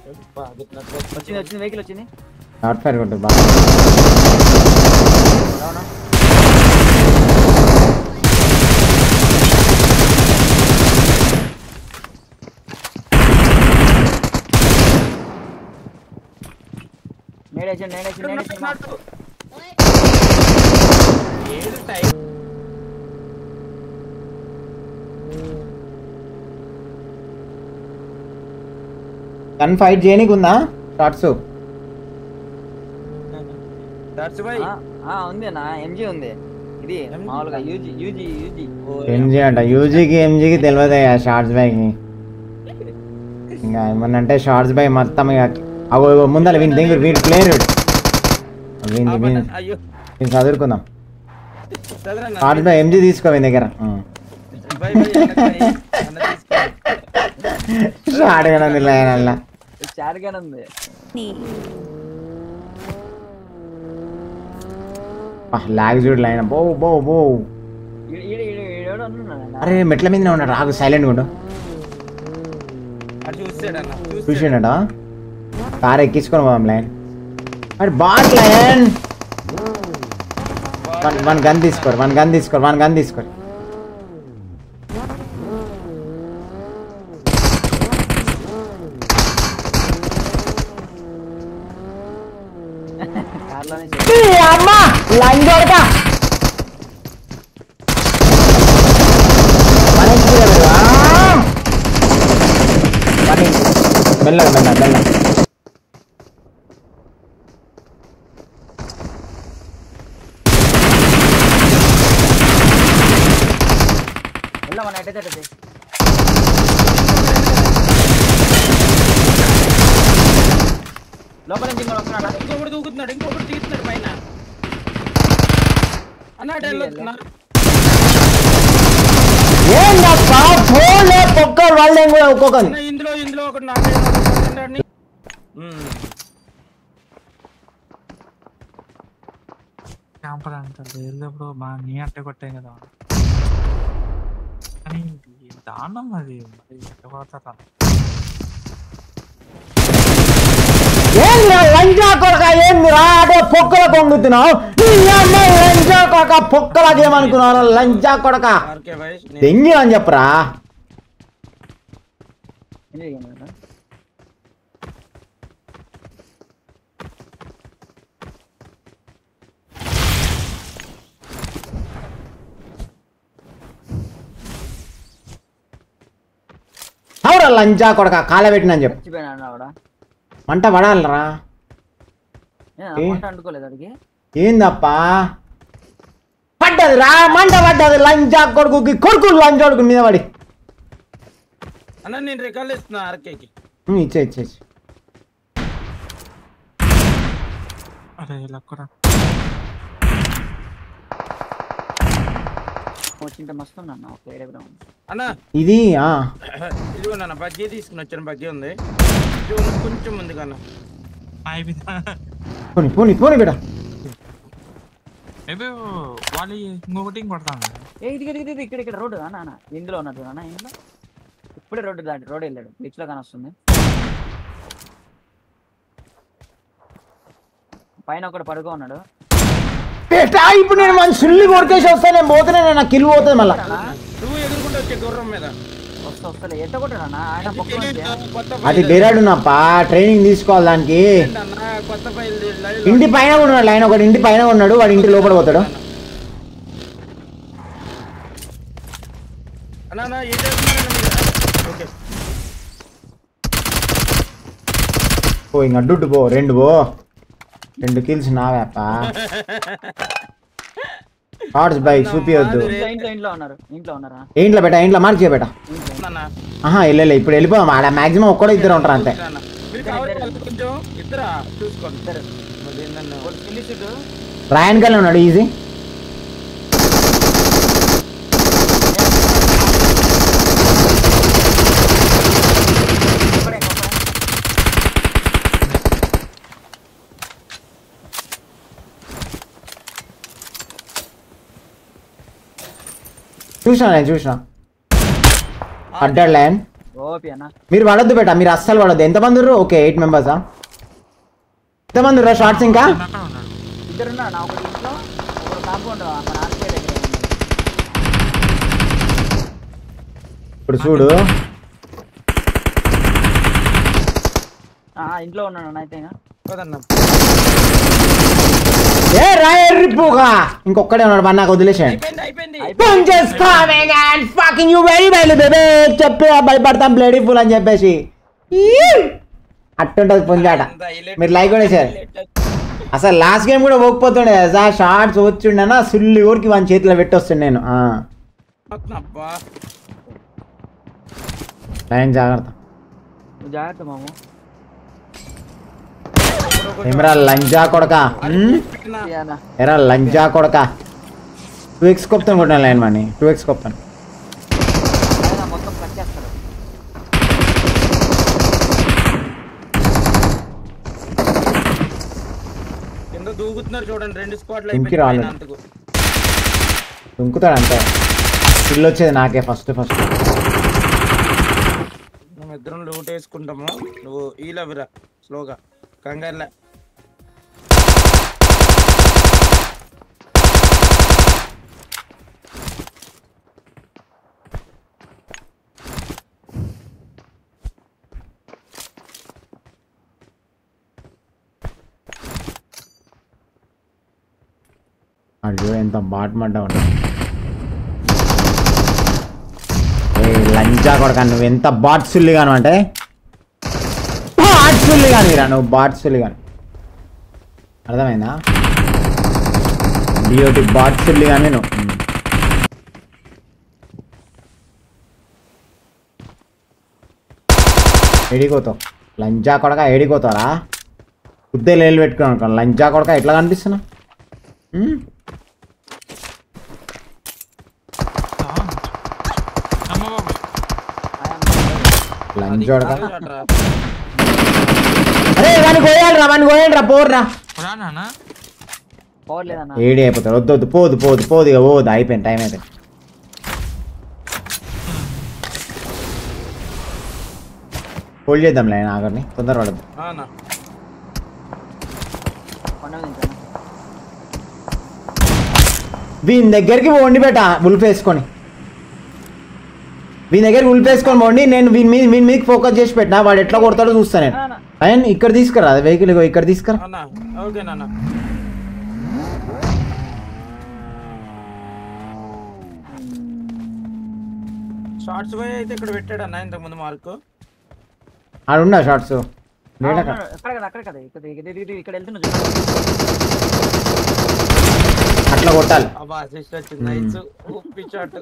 వచ్చింది వెహికల్ వచ్చింది. Short fire కొట్టు బాగా. గన్ ఫైట్ చేయనీకి ఉందా షార్ట్స్? ఉంది అన్న, ఎంజీ ఉంది. ఇది మామూలుగా యూజీ ఎంజీ అంట. యూజీకి ఎంజీకి తెలియదు షార్ట్స్ బైక్ని. ఇంకా ఏమన్నంటే షార్ట్స్ బైక్ మొత్తం ఇక అవి ముందర వీని దగ్గర వీడి ప్లేయర్ వీని చదువుకుందాం. షార్ట్స్ బైక్ ఎంజీ తీసుకో వీని దగ్గర. షార్ట్ గన్ ఉంది లైన్ లాగ్ చూడు లైన్. బో బో బో. అరే మెట్ల మీదనే ఉన్నాడు. రాగు సైలెంట్గా ఉండు. చూసిండట కార్ ఎక్కించుకొని పోదాం లైన్. అరే బాట్ లైన్. వన్ గన్ తీసుకోరు. అమ్మా లైన్ దొరకా మెల్లగా లోపల ఇంకొకటి దూకుతున్నాడు పైన. ఇందులో ఒకటి క్యాంపర్ అంటారు. వెళ్ళినప్పుడు మా నీ అట్ట కొట్టాం కదా కానీ దానం అది పోతారా. లంజా కొడక ఏందిరా అదే పొక్కల పొంగుతున్నావు. లంజా కొడక పొక్కలకేమనుకున్నావు? లంజా కొడక దెంగి అని చెప్పరా. అవురా లంజా కొడక కాలబెట్టినని చెప్పు. మంట పడాలరా. ఏందప్పా పడ్డది రా మంట పడ్డది. లంజా కొడుకు కొడుకు లంజోడుకు మీద పడి. నేను రికార్డు ఇస్తున్నా ఆర్కేకి. ఇచ్చే అరే లక్కరా ఇది ఇదిగోనా బగ్గీ తీసుకుని వచ్చాను. బగ్గీ ఉంది కొంచెం ఉంది కన్నా. పోనీ బిడ్డ వాళ్ళు ఇంకొకటి కొడతాను. ఇక్కడ రోడ్డు నాన్న ఇందులో ఉన్నట్టు నాన్న. ఇందులో ఇప్పుడే రోడ్డు దాటి రోడ్ వెళ్ళాడు. బీచ్ లో కానొస్తుంది. పైన ఒకటి పడుకో ఉన్నాడు. ఇప్పుడు నేను మన సుల్లి కొడికేసి వస్తా. నేను పోతున్నా నాకు కిల్ పోతుంది మళ్ళీ. నువ్వు ఎదుర్కొంటే వచ్చే గుర్రం మీద అది బెరాడునప్పా. ట్రైనింగ్ తీసుకోవాలి దానికి. ఇంటి పైన ఉన్నాడు లైన్. ఒకటి ఇంటి పైన ఉన్నాడు. వాడు ఇంటి లోపల పోతాడు. ఇంకా అడ్డు పో. రెండు కిల్స్ నావేపా. షార్ట్స్ బైక్ చూపియొద్దు. ఇంట్లో బెట ఇంట్లో మార్క్ చేయబెట. వెళ్ళలే ఇప్పుడు వెళ్ళిపోదాం. ఆడ మాక్సిమం ఒక్కడో ఇద్దరు ఉంటారు అంతే. రాయన్ కల్ ఉన్నాడు ఈజీ. చూసిన అడ్డాడు లైన్. ఓపి అన్న మీరు పడద్దు బేట, మీరు అస్సలు పడద్దు. ఎంతమంది ఉర్రు? ఓకే 8 మెంబర్సా? ఎంతమంది ఉర్రా షార్ట్స్ ఇంకా? అక్కడ ఉన్నాడు. ఇద్దరున్నా నా ఒకటి ఇంట్లో ఒక కాంపౌండ్ మా నాన్న దగ్గర ఉన్నాడు. ఇప్పుడు చూడు ఇంట్లో ఉన్నాను అన్న అయితే ఇంకా. పదన్నా ఏ రాయర్రిపోగా ఇంకొక్కడే ఉన్నాడు, మన నాకు వదిలేసాడు. చెప్పి భయపడతాం బ్లేడీ ఫుల్ అని చెప్పేసి అట్టుంటది పుంజాట. మీరు లైక్ కూడా వేసారు. అసలు లాస్ట్ గేమ్ కూడా పోకపోతుండే కదా, షార్ట్స్ వచ్చిండనా సుల్లి ఊరికి వాని చేతిలో పెట్టొస్తుండే నేను. లైన్ జాగ్రత్త. నువ్వు జాగ్రత్త మాము. ఏమరా లంజా కొడక, ఎరా లంజా కొడక. 2x కొప్తాను కొట్టాను లైన్ మని, 2x కొప్తాను. మొత్తం కట్ చేస్తాడు. కింద దూకుతున్నారు చూడండి, 2 స్క్వాడ్లు ఇంకి రాలేదు. దుంకుతాడు అంతే. కిల్ వచ్చేది నాకే ఫస్ట్. మేము ఇద్దరం లూట్ వేసుకుంటాము, నువ్వు ఈలవిరా స్లోగా కంగారులే. అయ్యో ఎంత బాటమంట ఉంటా. లంచా కొడక, నువ్వు ఎంత బాట్సుల్లి గాను అంటే బాట్సుల్లి కానిరా, నువ్వు బాట్సుల్లి కాని. అర్థమైందా? బియోటి బాట్సుల్లి కానీ నువ్వు. ఏడిపోతావు లంచా కొడక, ఏడిపోతారా? ఉద్దే లేలు పెట్టుకున్నాను లంచా కొడక. ఎట్లా కనిపిస్తున్నా? అమ్మ బాబు లంచోడక. అరే వాడిని కోయాలిరా, పోర్రా. రా నాన్న. పోవట్లేదన్న. ఏడి అయిపోతాడు. వద్దు పోదు ఇక పోదు. అయిపోయింది, టైం అయిపోయింది. హోల్డ్ చేద్దాం లైన్ ఆగర్ని, తొందర పడద్దు. వీని దగ్గరికి పోండి బేట, ఉల్ఫ్ వేసుకొని. వీని దగ్గరికి ఉల్ఫ్ వేసుకొని పోండి. నేను వీని మీదకి ఫోకస్ చేసి పెట్టినా, వాడు ఎట్లా కొడతాడో చూస్తాను నేను. ఆయన ఇక్కడ తీసుకురా వెహికల్, ఇక్కడ తీసుకురా. ఓకే నాన్న. షార్ట్స్ పోయి అయితే ఇక్కడ పెట్టాడు అన్న ఇంతకుముందు మార్కు. ఆడున్నా షార్ట్స్ అక్కడ కదా ఇక్కడ వెళ్తున్నా. అట్లా కొట్టాలి. అబ్బా అసిస్ట్ వచ్చింది. నైస్. ఉప్పి షాట్.